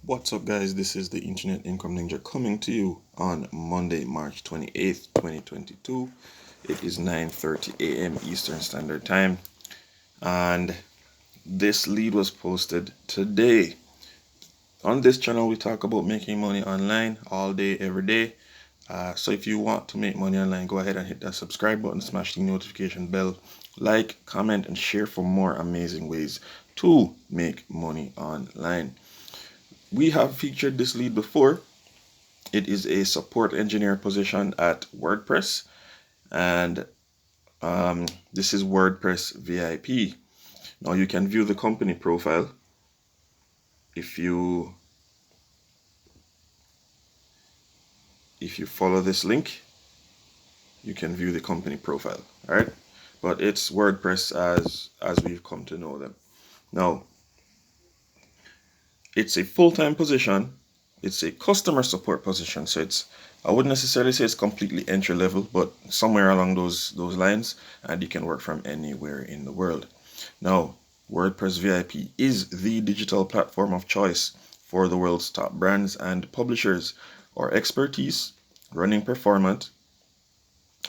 What's up, guys? This is the Internet Income Ninja coming to you on Monday, March 28th, 2022. It is 9:30 a.m. Eastern Standard Time, and this lead was posted today. On this channel, we talk about making money online all day, every day. So if you want to make money online, go ahead and hit that subscribe button, smash the notification bell, like, comment, and share for more amazing ways to make money online. We have featured this lead before. It is a support engineer position at WordPress, and this is WordPress VIP. Now you can view the company profile if you follow this link. You can view the company profile. All right, but it's WordPress as we've come to know them. Now it's a full-time position. It's a customer support position, so I wouldn't necessarily say it's completely entry level, but somewhere along those lines, and you can work from anywhere in the world. Now, WordPress VIP is the digital platform of choice for the world's top brands and publishers. Our expertise running performant,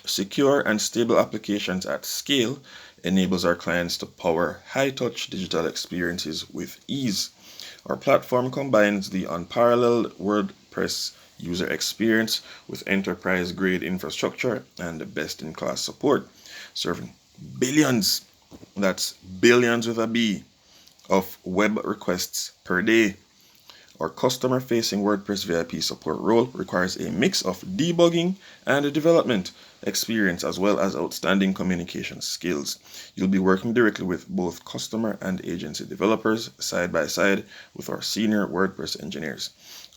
secure, and stable applications at scale enables our clients to power high-touch digital experiences with ease. Our platform combines the unparalleled WordPress user experience with enterprise-grade infrastructure and best-in-class support, serving billions, that's billions with a B, of web requests per day. Our customer-facing WordPress VIP support role requires a mix of debugging and development experience as well as outstanding communication skills. You'll be working directly with both customer and agency developers side by side with our senior WordPress engineers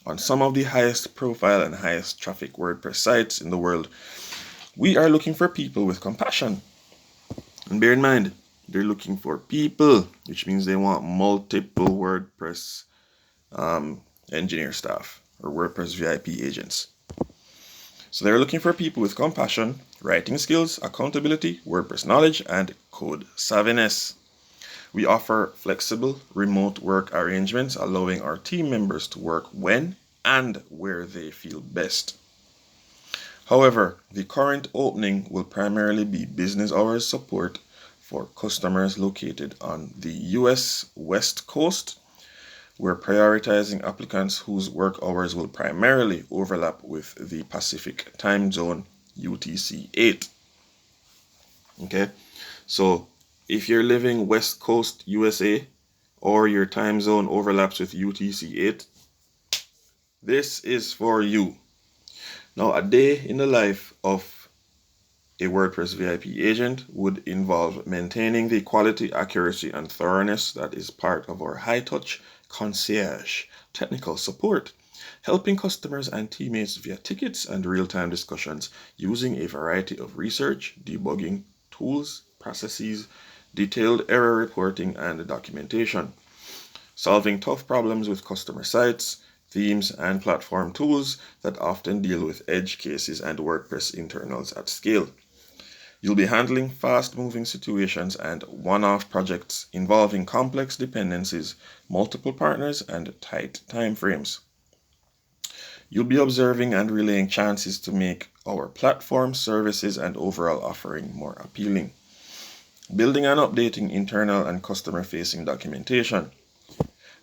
on some of the highest profile and highest traffic WordPress sites in the world. We are looking for people with compassion. And bear in mind, they're looking for people, which means they want multiple WordPress engineer staff or WordPress VIP agents. So they're looking for people with compassion, writing skills, accountability, WordPress knowledge, and code savviness. We offer flexible remote work arrangements, allowing our team members to work when and where they feel best. However, the current opening will primarily be business hours support for customers located on the US West Coast. We're prioritizing applicants whose work hours will primarily overlap with the Pacific time zone, UTC 8. Okay, so if you're living West Coast USA or your time zone overlaps with UTC 8, this is for you. Now, a day in the life of a WordPress VIP agent would involve maintaining the quality, accuracy, and thoroughness that is part of our high-touch concierge technical support, helping customers and teammates via tickets and real-time discussions using a variety of research, debugging tools, processes, detailed error reporting, and documentation, solving tough problems with customer sites, themes, and platform tools that often deal with edge cases and WordPress internals at scale. You'll be handling fast-moving situations and one-off projects involving complex dependencies, multiple partners, and tight timeframes. You'll be observing and relaying chances to make our platform, services, and overall offering more appealing. Building and updating internal and customer-facing documentation.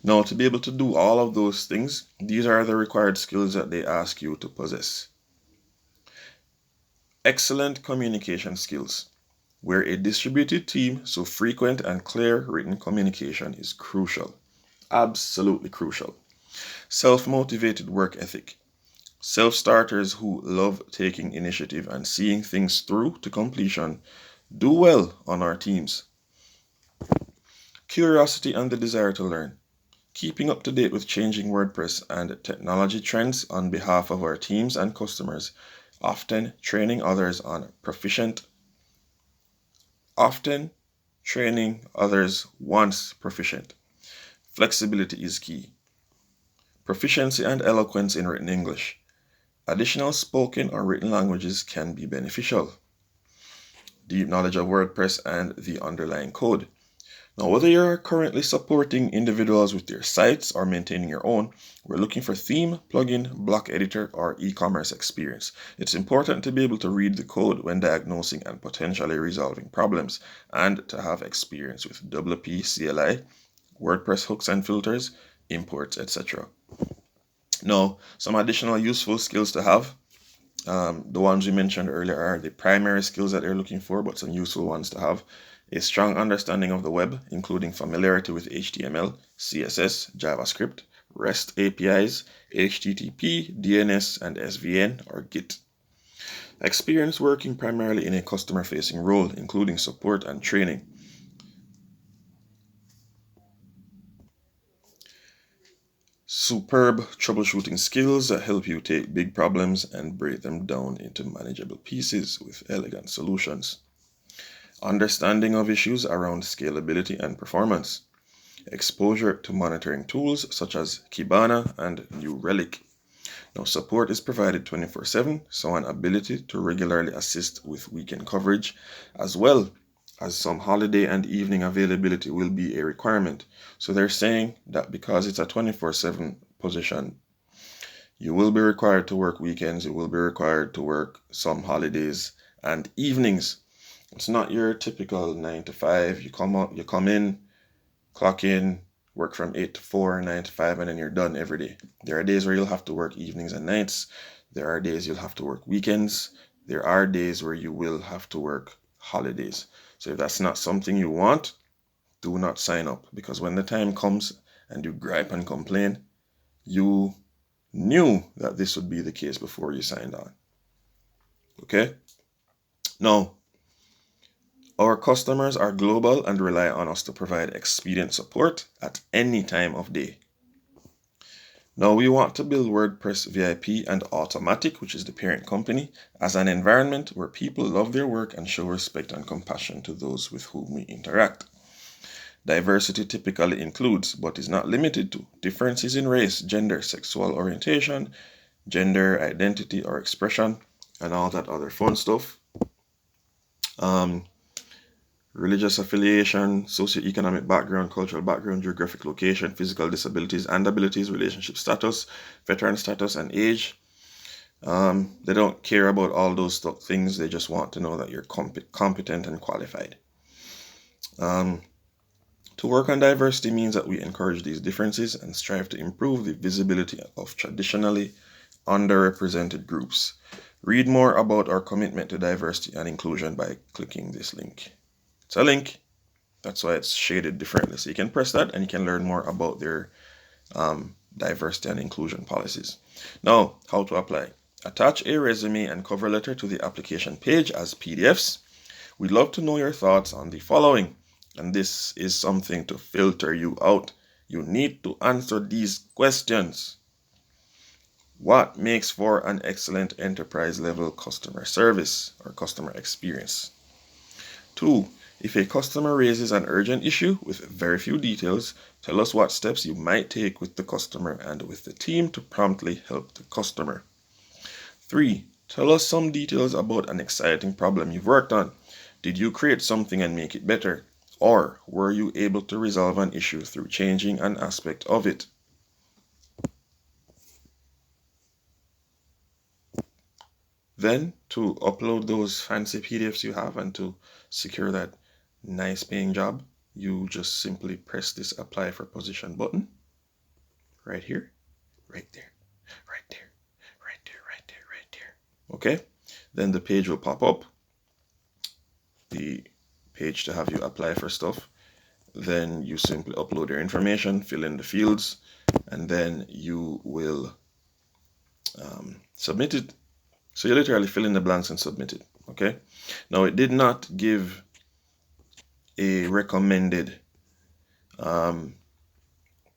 Now, to be able to do all of those things, these are the required skills that they ask you to possess. Excellent communication skills. We're a distributed team, so frequent and clear written communication is crucial. Absolutely crucial. Self-motivated work ethic. Self-starters who love taking initiative and seeing things through to completion do well on our teams. Curiosity and the desire to learn. Keeping up to date with changing WordPress and technology trends on behalf of our teams and customers, often training others once proficient. Flexibility is key. Proficiency and eloquence in written English. Additional spoken or written languages can be beneficial. Deep knowledge of WordPress and the underlying code. Now, whether you're currently supporting individuals with their sites or maintaining your own, we're looking for theme, plugin, block editor, or e-commerce experience. It's important to be able to read the code when diagnosing and potentially resolving problems, and to have experience with WP, CLI, WordPress hooks and filters, imports, etc. Now, some additional useful skills to have. The ones we mentioned earlier are the primary skills that they're looking for, but some useful ones to have. A strong understanding of the web, including familiarity with HTML, CSS, JavaScript, REST APIs, HTTP, DNS, and SVN or Git. Experience working primarily in a customer-facing role, including support and training. Superb troubleshooting skills that help you take big problems and break them down into manageable pieces with elegant solutions. Understanding of issues around scalability and performance. Exposure to monitoring tools such as Kibana and New Relic. Now, support is provided 24/7, so an ability to regularly assist with weekend coverage, as well as some holiday and evening availability, will be a requirement. So they're saying that because it's a 24/7 position, you will be required to work weekends, you will be required to work some holidays and evenings. It's not your typical 9 to 5. You come in, clock in, work from 8 to 4, 9 to 5, and then you're done every day. There are days where you'll have to work evenings and nights. There are days you'll have to work weekends. There are days where you will have to work holidays. So if that's not something you want, do not sign up, because when the time comes and you gripe and complain, you knew that this would be the case before you signed on. Okay? Now, our customers are global and rely on us to provide expedient support at any time of day. Now, we want to build WordPress Vip and Automattic, which is the parent company, as an environment where people love their work and show respect and compassion to those with whom we interact. Diversity typically includes, but is not limited to, differences in race, gender, sexual orientation, gender identity or expression, and all that other fun stuff. Religious affiliation, socioeconomic background, cultural background, geographic location, physical disabilities and abilities, relationship status, veteran status, and age. They don't care about all those things. They just want to know that you're competent and qualified. To work on diversity means that we encourage these differences and strive to improve the visibility of traditionally underrepresented groups. Read more about our commitment to diversity and inclusion by clicking this link. It's a link, that's why it's shaded differently. So you can press that and you can learn more about their diversity and inclusion policies. Now, how to apply. Attach a resume and cover letter to the application page as PDFs. We'd love to know your thoughts on the following, and this is something to filter you out. You need to answer these questions. What makes for an excellent enterprise level customer service or customer experience? 2. If a customer raises an urgent issue with very few details, tell us what steps you might take with the customer and with the team to promptly help the customer. 3. Tell us some details about an exciting problem you've worked on. Did you create something and make it better? Or were you able to resolve an issue through changing an aspect of it? Then, to upload those fancy PDFs you have and to secure that nice paying job, you just simply press this apply for position button right here, right there, right there, right there, right there, right there. Okay, then the page will pop up, the page to have you apply for stuff. Then you simply upload your information, fill in the fields, and then you will submit it. So you literally fill in the blanks and submit it. Okay, now it did not give a recommended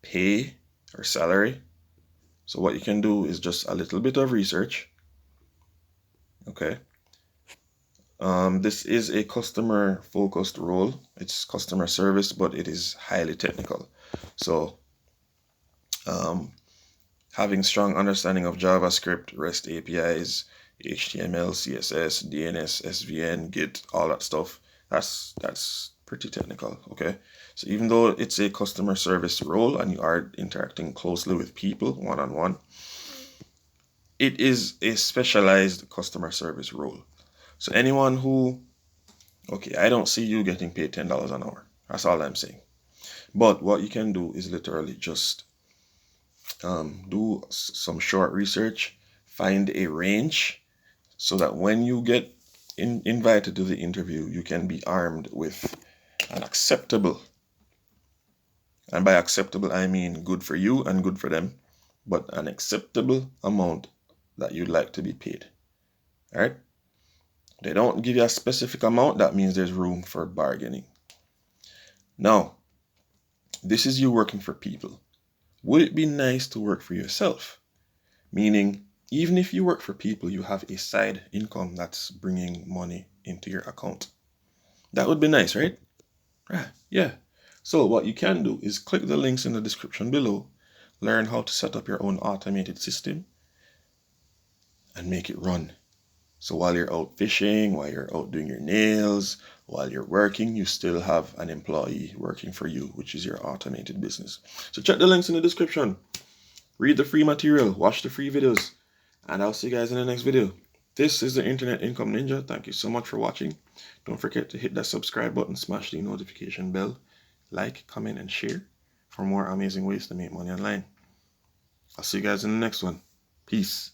pay or salary. So what you can do is just a little bit of research. Okay. This is a customer focused role. It's customer service, but it is highly technical. So having strong understanding of JavaScript, REST APIs, HTML, CSS, DNS, SVN, Git, all that stuff, that's pretty technical. Okay. So even though it's a customer service role and you are interacting closely with people one-on-one, it is a specialized customer service role. So anyone who, okay, I don't see you getting paid $10 an hour. That's all I'm saying. But what you can do is literally just do some short research, find a range so that when you get invited to the interview, you can be armed with an acceptable, and by acceptable, I mean good for you and good for them, but an acceptable amount that you'd like to be paid. All right? They don't give you a specific amount, that means there's room for bargaining. Now, this is you working for people. Would it be nice to work for yourself? Meaning, even if you work for people, you have a side income that's bringing money into your account. That would be nice, right? Yeah. So what you can do is click the links in the description below, learn how to set up your own automated system, and make it run. So while you're out fishing, while you're out doing your nails, while you're working, you still have an employee working for you, which is your automated business. So check the links in the description. Read the free material, watch the free videos, and I'll see you guys in the next video. This is the Internet Income Ninja. Thank you so much for watching. Don't forget to hit that subscribe button, smash the notification bell, like, comment, and share for more amazing ways to make money online. I'll see you guys in the next one. Peace.